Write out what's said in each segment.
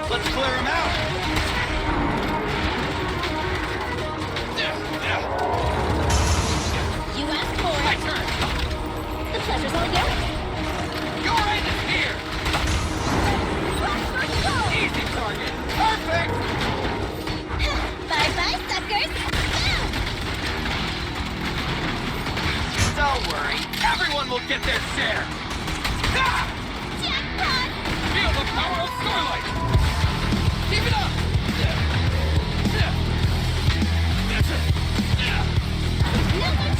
Let's clear him out! You asked for My it. turn! The pleasure's all yours. Your end is here! Easy target! Perfect! Bye-bye, suckers. Don't worry, everyone will get their share! Ah! Jackpot! Feel the power of Starlight! Keep it up! Number 2.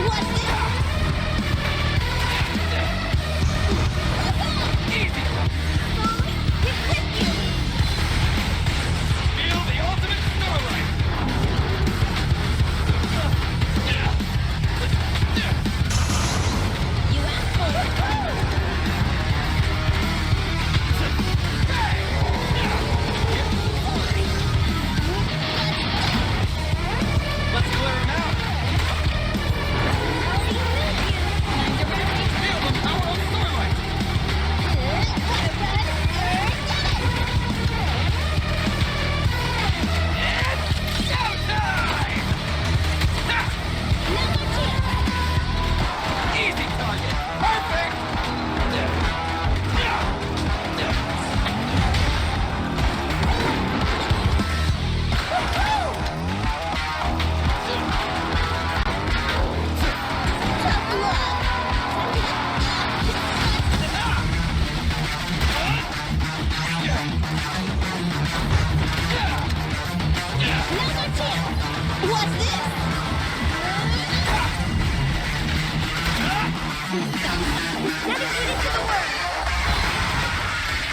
What's this? Easy! Equip you. Feel the ultimate Starlight! You asked for it. Let's clear him out! Feel the power of Starlight! Showtime! Easy target! Perfect! What's this? Dedicated to the world.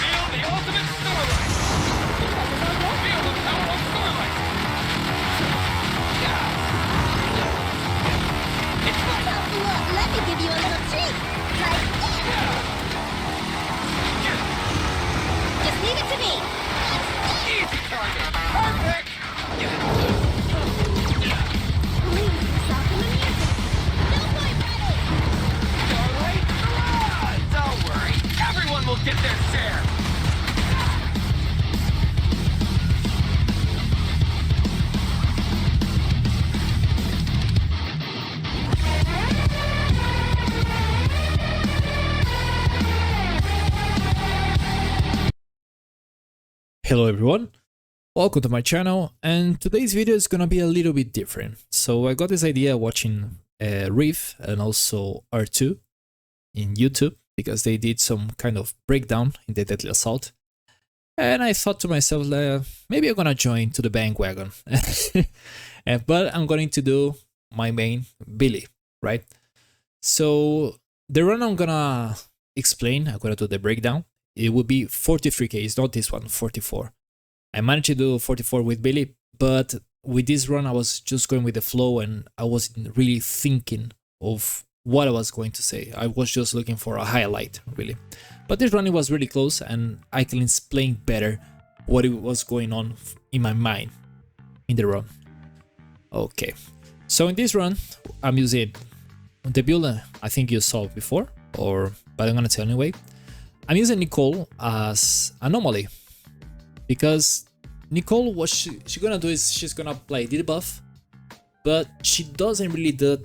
Feel the ultimate Starlight! Feel the power of Starlight! Tough luck. Let me give you a little treat. Like this. Just leave it to me. Easy target! Perfect! Stop the music. No point ready. Starlight, hurrah! Don't worry, everyone will get their share! Hello everyone, welcome to my channel, and today's video is gonna be a little bit different. So I got this idea watching Reef and also R2 in YouTube because they did some kind of breakdown in the Deadly Assault, and I thought to myself, maybe I'm gonna join to the bandwagon. But I'm going to do my main Billy, right? So the run I'm gonna explain, I'm gonna do the breakdown. It would be 43k, it's not this one, 44. I managed to do 44 with Billy, but with this run I was just going with the flow and I wasn't really thinking of what I was going to say. I was just looking for a highlight, really. But this run it was really close and I can explain better what it was going on in my mind in the run. Okay, so in this run I'm using the build I think you saw before, but I'm gonna tell you anyway. I'm using Nicole as Anomaly because Nicole, what she's gonna do is she's gonna apply the debuff, but she doesn't really do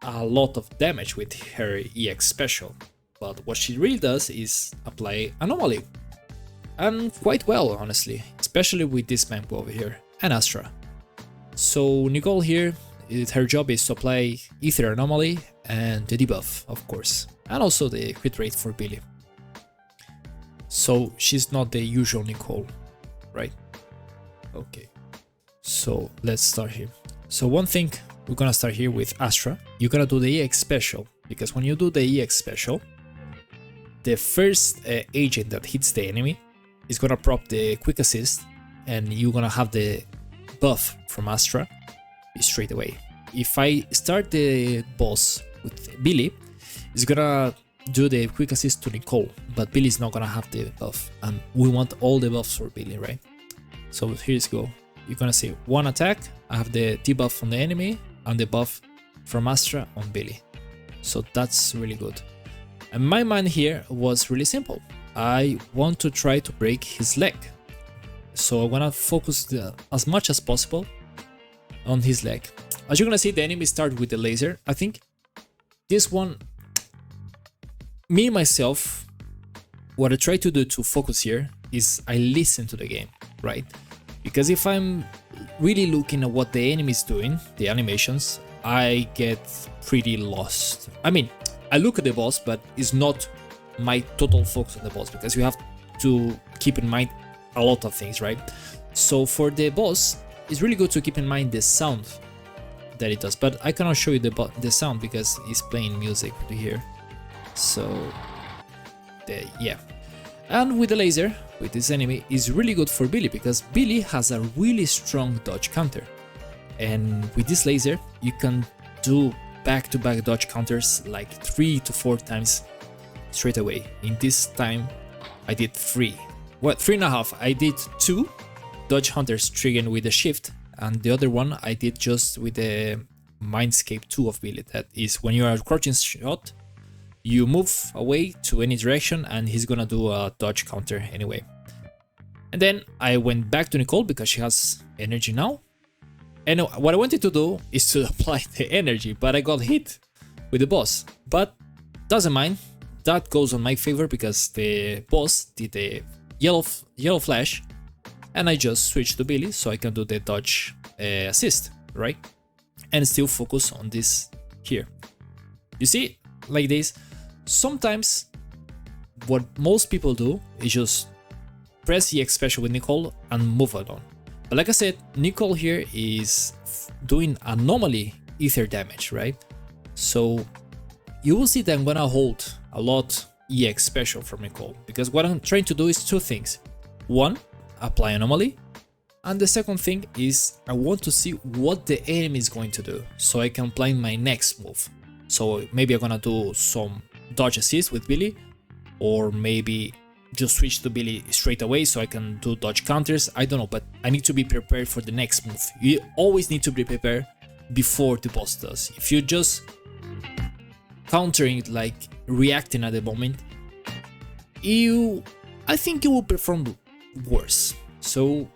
a lot of damage with her EX special. But what she really does is apply Anomaly, and quite well, honestly, especially with this Mambo over here and Astra. So Nicole here, her job is to apply Ether Anomaly and the debuff, of course, and also the crit rate for Billy. So she's not the usual Nicole, right? Okay, so let's start here. So one thing, we're gonna start here with Astra. You're gonna do the EX special, because when you do the EX special, the first agent that hits the enemy is gonna prop the quick assist, and you're gonna have the buff from Astra straight away. If I start the boss with Billy is gonna do the quick assist to Nicole, but Billy's not gonna have the buff, and we want all the buffs for Billy, right? So here's go. You're gonna see one attack, I have the debuff on the enemy and the buff from Astra on Billy. So that's really good. And my mind here was really simple. I want to try to break his leg. So I'm gonna focus as much as possible on his leg. As you're gonna see, the enemy start with the laser. I think this one, me myself, what I try to do to focus here is I listen to the game, right? Because if I'm really looking at what the enemy is doing, the animations, I get pretty lost. I mean, I look at the boss, but it's not my total focus on the boss, because you have to keep in mind a lot of things, right? So for the boss, it's really good to keep in mind the sound that it does, but I cannot show you the sound because it's playing music right here. So yeah. And with the laser, with this enemy, is really good for Billy, because Billy has a really strong dodge counter. And with this laser, you can do back-to-back dodge counters like 3 to 4 times straight away. In this time, I did 3. Well, 3.5. I did 2 dodge hunters triggering with the shift, and the other one I did just with the Mindscape 2 of Billy. That is, when you are crouching shot, you move away to any direction and he's gonna do a dodge counter anyway. And then I went back to Nicole because she has energy now. And what I wanted to do is to apply the energy, but I got hit with the boss. But doesn't mind, that goes on my favor because the boss did a yellow flash, and I just switched to Billy so I can do the dodge assist, right? And still focus on this here. You see, like this, sometimes what most people do is just press EX special with Nicole and move it on. But like I said, Nicole here is doing anomaly ether damage, right? So you will see that I'm gonna hold a lot EX special from Nicole, because what I'm trying to do is 2 things. One, apply anomaly, and the second thing is I want to see what the enemy is going to do so I can plan my next move. So maybe I'm gonna do some dodge assist with Billy, or maybe just switch to Billy straight away so I can do dodge counters. I don't know, but I need to be prepared for the next move. You always need to be prepared before the boss does. If you're just countering it, like reacting at the moment, I think you will perform worse. So,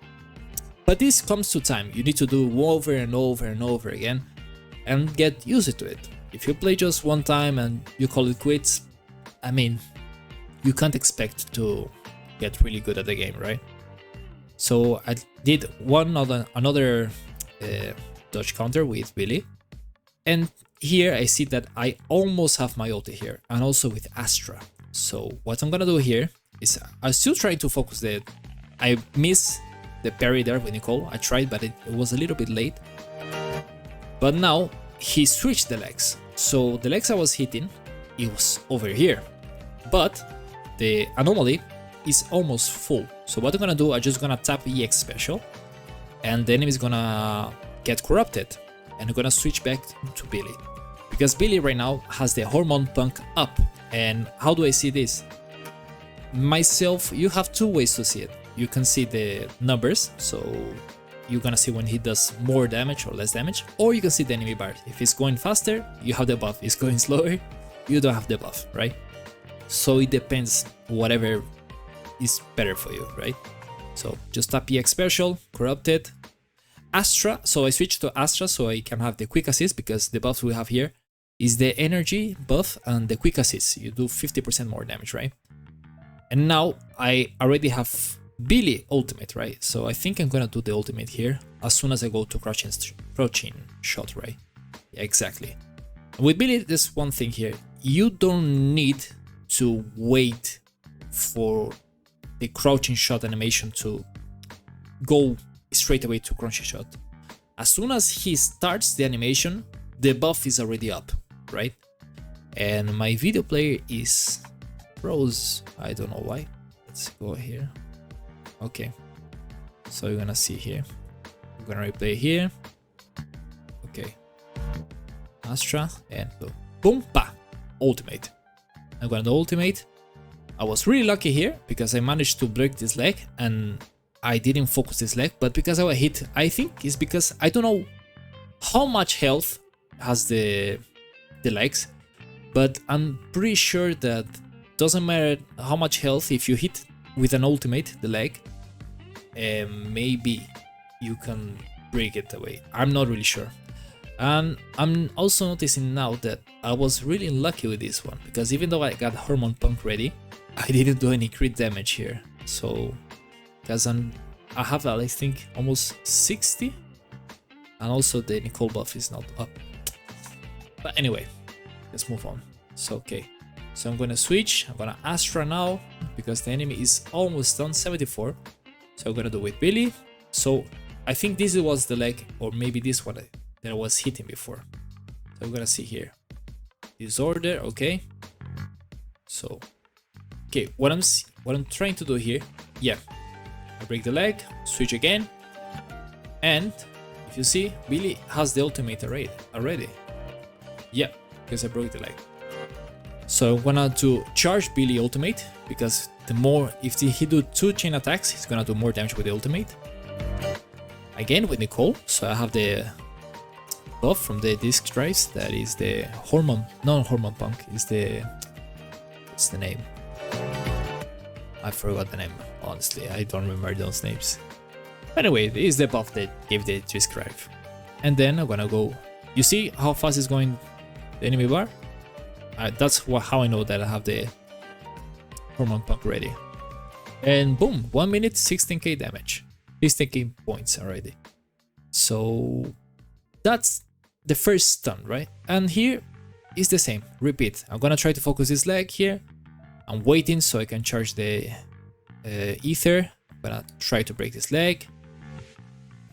but this comes to time. You need to do over and over and over again and get used to it. If you play just one time and you call it quits, I mean, you can't expect to get really good at the game, right? So I did another dodge counter with Billy, and here I see that I almost have my ulti here, and also with Astra. So what I'm gonna do here is I'm still trying to focus I missed the parry there with Nicole. I tried, but it was a little bit late. But now he switched the legs. So the legs I was hitting, it was over here. But the anomaly is almost full. So what I'm gonna do, I'm just gonna tap EX special, and the enemy is gonna get corrupted, and I'm gonna switch back to Billy. Because Billy right now has the hormone punk up. And how do I see this? Myself, you have 2 ways to see it. You can see the numbers, so you're gonna see when he does more damage or less damage, or you can see the enemy bar. If it's going faster, you have the buff. If it's going slower, you don't have the buff, right? So it depends, whatever is better for you, right? So just tap EX special, corrupted, Astra. So I switched to Astra so I can have the quick assist, because the buffs we have here is the energy buff and the quick assist. You do 50% more damage, right? And now I already have Billy ultimate, right? So I think I'm gonna do the ultimate here as soon as I go to crouching shot, right? Yeah, exactly. With Billy, there's one thing here. You don't need to wait for the crouching shot animation to go straight away to crouching shot. As soon as he starts the animation, the buff is already up, right? And my video player is froze. I don't know why. Let's go here. Okay, so you're gonna see here. I'm gonna replay here. Okay, Astra and go. boom, pa, ultimate. I'm gonna do ultimate. I was really lucky here because I managed to break this leg and I didn't focus this leg, but because I was hit, I think it's because I don't know how much health has the legs, but I'm pretty sure that doesn't matter how much health. If you hit with an ultimate the leg, maybe you can break it away. I'm not really sure. And I'm also noticing now that I was really unlucky with this one, because even though I got Hormone Punk ready, I didn't do any crit damage here. So because I have I think almost 60, and also the Nicole buff is not up. But anyway, let's move on. So okay, so I'm gonna switch. I'm gonna Astra now because the enemy is almost done, 74. So I'm gonna do with Billy. So I think this was the leg, or maybe this one that I was hitting before. So I'm gonna see here. Disorder, okay. So okay, what I'm trying to do here, yeah, I break the leg, switch again, and if you see, Billy has the ultimate already. Yeah, because I broke the leg. So I'm gonna do charge Billy ultimate, because the more, if he do 2 chain attacks, he's gonna do more damage with the ultimate. Again with Nicole, so I have the buff from the disc drives, that is the hormone, non-hormone punk, is the, what's the name? I forgot the name, honestly, I don't remember those names. Anyway, this is the buff that gave the disc drive. And then I'm gonna go, you see how fast is going the enemy bar? That's how I know that I have the hormone pump ready. And boom, 1 minute, 16k damage, 16k points already. So that's the first stun, right? And here is the same, repeat. I'm gonna try to focus this leg here. I'm waiting so I can charge the ether. I'm gonna try to break this leg.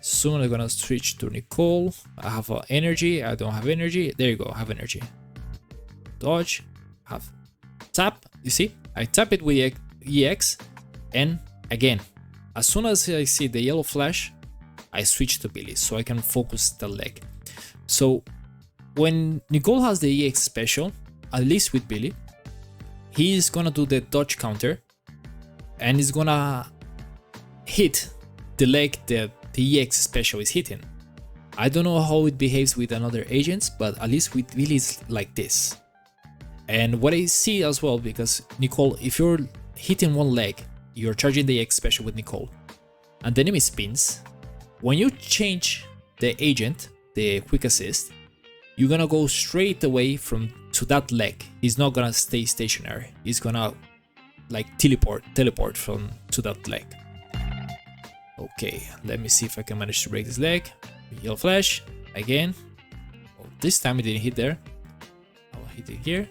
Soon I'm gonna switch to Nicole. I have energy, I don't have energy. There you go, I have energy. Dodge, have tap, you see? I tap it with EX, and again, as soon as I see the yellow flash, I switch to Billy so I can focus the leg. So when Nicole has the EX special, at least with Billy, he's gonna do the dodge counter and he's gonna hit the leg that the EX special is hitting. I don't know how it behaves with another agents, but at least with Billy it's like this. And what I see as well, because Nicole, if you're hitting one leg, you're charging the EX special with Nicole, and the enemy spins, when you change the agent, the quick assist, you're gonna go straight away to that leg. He's not gonna stay stationary. He's gonna like teleport to that leg. Okay, let me see if I can manage to break this leg. Yellow flash again. Oh, this time it didn't hit there. I'll hit it here.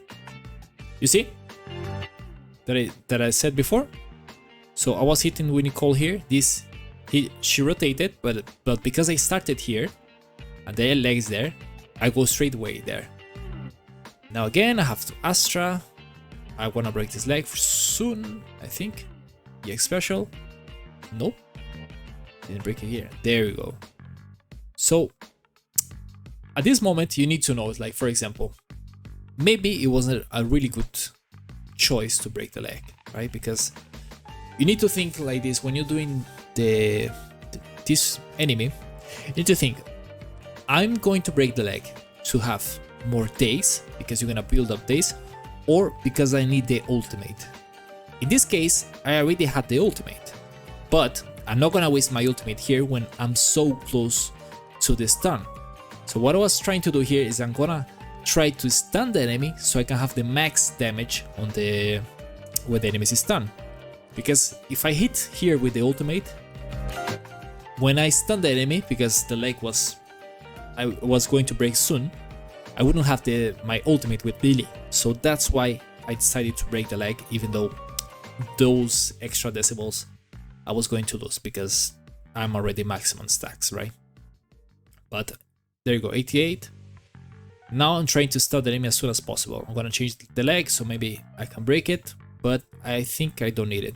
You see that I said before? So I was hitting with Nicole here. She rotated, but because I started here and the leg is there, I go straight away there. Now again, I have to Astra. I wanna break this leg soon, I think. EX special. Nope. Didn't break it here. There we go. So at this moment, you need to know, like for example, maybe it wasn't a really good choice to break the leg, right? Because you need to think like this when you're doing this enemy. You need to think, I'm going to break the leg to have more days because you're gonna build up days, or because I need the ultimate. In this case, I already had the ultimate, but I'm not gonna waste my ultimate here when I'm so close to the stun. So what I was trying to do here is I'm gonna try to stun the enemy so I can have the max damage on when the enemy is stunned. Because if I hit here with the ultimate, when I stun the enemy, because the leg I was going to break soon, I wouldn't have my ultimate with Billy. So that's why I decided to break the leg, even though those extra decibels I was going to lose because I'm already maximum stacks, right? But there you go, 88. Now I'm trying to stun the enemy as soon as possible. I'm gonna change the leg so maybe I can break it, but I think I don't need it.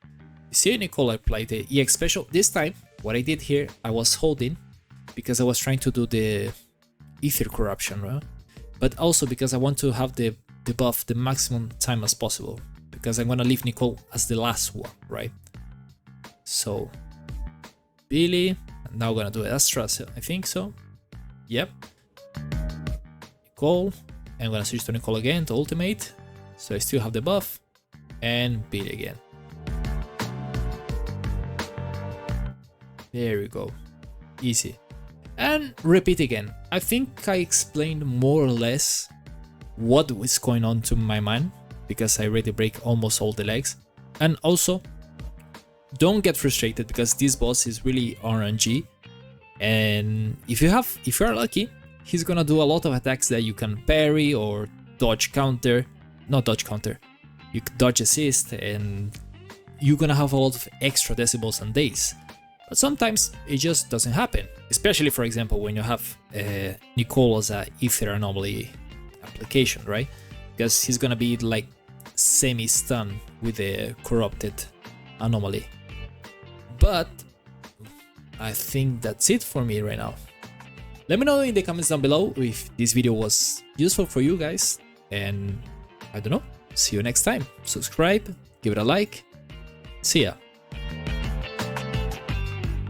You see, Nicole applied the EX special. This time, what I did here, I was holding because I was trying to do the ether corruption, right? but also because I want to have the buff the maximum time as possible, because I'm gonna leave Nicole as the last one, right? So Billy, now gonna do Astra, I think so. Yep. Nicole, I'm gonna switch to Nicole again to ultimate, so I still have the buff, and Billy again. There we go, easy. And repeat again. I think I explained more or less what was going on to my mind, because I already break almost all the legs. And also, don't get frustrated, because this boss is really RNG, and if you are lucky, he's gonna do a lot of attacks that you can parry or dodge counter, not dodge counter, you can dodge assist, and you're gonna have a lot of extra decibels and days. But sometimes it just doesn't happen, especially for example when you have Nicole as a Ether Anomaly application, right? Because he's gonna be like semi-stun with the Corrupted Anomaly. But I think that's it for me right now. Let me know in the comments down below if this video was useful for you guys, and I don't know, see you next time. Subscribe, give it a like, see ya.